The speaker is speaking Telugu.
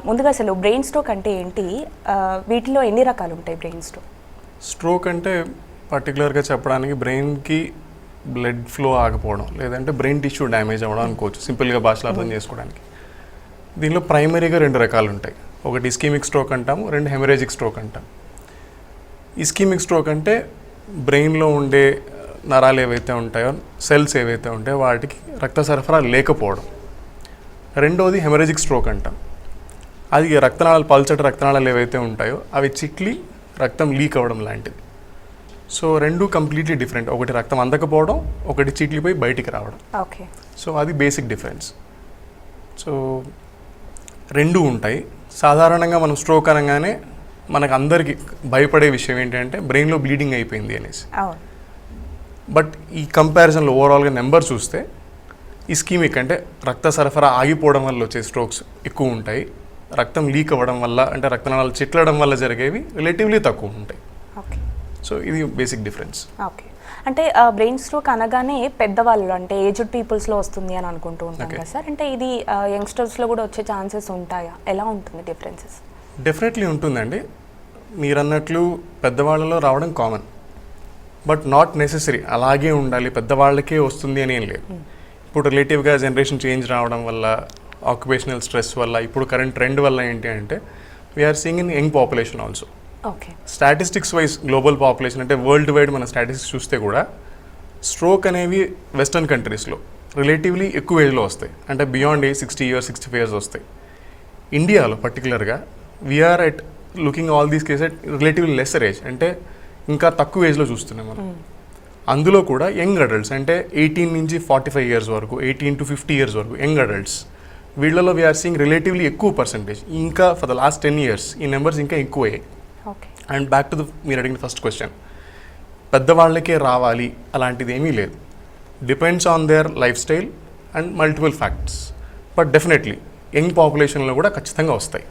ముందుగా అసలు బ్రెయిన్ స్ట్రోక్ అంటే ఏంటి, వీటిలో ఎన్ని రకాలు ఉంటాయి బ్రెయిన్ స్ట్రోక్? స్ట్రోక్ అంటే పర్టికులర్గా చెప్పడానికి బ్రెయిన్కి బ్లడ్ ఫ్లో ఆగిపోవడం, లేదంటే బ్రెయిన్ టిష్యూ డ్యామేజ్ అవ్వడం అనుకోవచ్చు, సింపుల్గా భాషలో అర్థం చేసుకోవడానికి. దీనిలో ప్రైమరీగా 2 రకాలు ఉంటాయి. ఒకటి ఇస్కీమిక్ స్ట్రోక్ అంటాము, 2 హెమరేజిక్ స్ట్రోక్ అంటాం. ఇస్కీమిక్ స్ట్రోక్ అంటే బ్రెయిన్లో ఉండే నరాలు ఏవైతే ఉంటాయో, సెల్స్ ఏవైతే ఉంటాయో వాటికి రక్త సరఫరా లేకపోవడం. రెండోది హెమరేజిక్ స్ట్రోక్ అంటాం. అది రక్తనాళాలు, పల్చటి రక్తనాళాలు ఏవైతే ఉంటాయో అవి చిట్లి రక్తం లీక్ అవ్వడం లాంటిది. So 2 completely different. ఒకటి రక్తం అందకపోవడం, ఒకటి చిట్లిపోయి బయటికి రావడం. ఓకే. సో అది బేసిక్ డిఫరెన్స్. సో 2 ఉంటాయి. సాధారణంగా మనం స్ట్రోక్ అనగానే మనకు అందరికీ భయపడే విషయం ఏంటంటే బ్రెయిన్లో బ్లీడింగ్ అయిపోయింది అనేసి. బట్ ఈ కంపారిజన్లో ఓవరాల్గా నెంబర్ చూస్తే ఇస్కీమిక్ అంటే రక్త సరఫరా ఆగిపోవడం వల్ల వచ్చే స్ట్రోక్స్ ఎక్కువ ఉంటాయి. రక్తం లీక్ అవ్వడం వల్ల, అంటే రక్తనాళాలు చిట్లడం వల్ల జరిగేవి రిలేటివ్లీ తక్కువ ఉంటాయి. ఓకే. సో ఇది బేసిక్ డిఫరెన్స్. ఓకే. అంటే బ్రెయిన్ స్ట్రోక్ అనగానే పెద్దవాళ్ళు, అంటే ఏజ్డ్ పీపుల్స్లో వస్తుంది అని అనుకుంటూ ఉంటాం కదా సార్. అంటే ఇది యంగ్స్టర్స్లో కూడా వచ్చే ఛాన్సెస్ ఉంటాయా? ఎలా ఉంటుంది డిఫరెన్సెస్? డెఫినెట్లీ ఉంటుందండి. మీరు అన్నట్లు పెద్దవాళ్ళలో రావడం కామన్, బట్ నాట్ నెసెసరీ అలాగే ఉండాలి, పెద్దవాళ్ళకే వస్తుంది అని ఏం లేదు. ఇప్పుడు రిలేటివ్గా జనరేషన్ చేంజ్ రావడం వల్ల, ఆక్యుపేషనల్ స్ట్రెస్ వల్ల, ఇప్పుడు కరెంట్ ట్రెండ్ వల్ల ఏంటి అంటే we're seeing in young population also. Okay. Statistics wise global population అంటే వరల్డ్ వైడ్ మన స్టాటిస్టిక్స్ చూస్తే కూడా స్ట్రోక్ అనేవి వెస్టర్న్ కంట్రీస్లో రిలేటివ్లీ ఎక్కువ ఏజ్లో వస్తాయి. అంటే బియాండ్ ఏజ్ 60 years 65 years వస్తాయి. ఇండియాలో పర్టికులర్గా we're at looking all these cases relatively lesser age, అంటే ఇంకా తక్కువ ఏజ్లో చూస్తున్నాం మనం. అందులో కూడా యంగ్ అడల్ట్స్ అంటే 18 నుంచి 45 years వరకు, 18 to 50 years వరకు యంగ్ అడల్ట్స్, వీళ్ళలో వీఆర్ సీయింగ్ రిలేటివ్లీ ఎక్కువ పర్సంటేజ్. ఇంకా ఫర్ ద లాస్ట్ 10 years ఈ నెంబర్స్ ఇంకా ఎక్కువ అయ్యాయి. అండ్ బ్యాక్ టు మీరు అడిగిన ఫస్ట్ క్వశ్చన్, పెద్దవాళ్ళకే రావాలి అలాంటిది ఏమీ లేదు. Depends on there life style and multiple factors. But definitely young పాపులేషన్లో కూడా ఖచ్చితంగా వస్తాయి.